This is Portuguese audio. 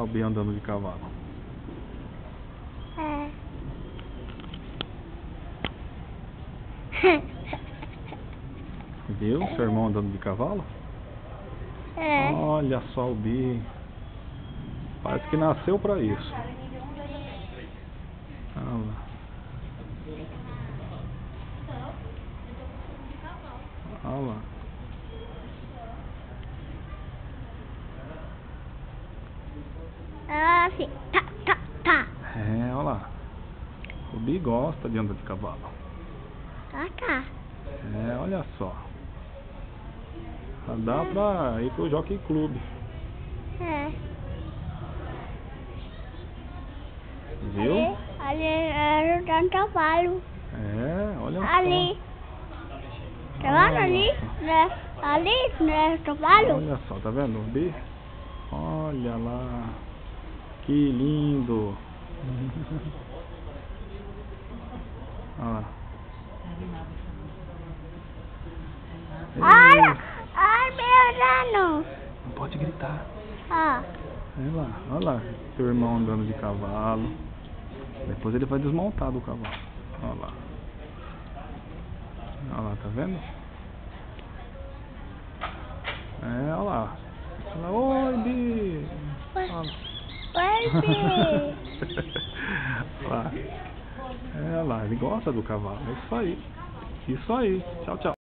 o Bi andando de cavalo. É. Viu seu irmão andando de cavalo? É. Olha só o Bi. Parece que nasceu pra isso. Olha lá. Olha lá. Assim, tá. É, olha lá. O Bi gosta de andar de cavalo. Tá. É, olha só. Dá pra ir pro Jockey Club. É. Viu? Ali é o cavalo. É, olha Ali. só. Tá vendo Olha ali? só. Né? Ali, né? O cavalo. Olha só, tá vendo o Bi? Olha lá. Que lindo. Olha lá. Olha! Ai, meu Deus! Não pode gritar. Ó. Olha lá, teu irmão andando de cavalo. Depois ele vai desmontar do cavalo. Olha lá. Olha lá, tá vendo? É, olha lá. Olha lá, oi, Bi. Olha Oi, Bi. lá. É, olha lá, ele gosta do cavalo. É isso aí. Isso aí. Tchau, tchau.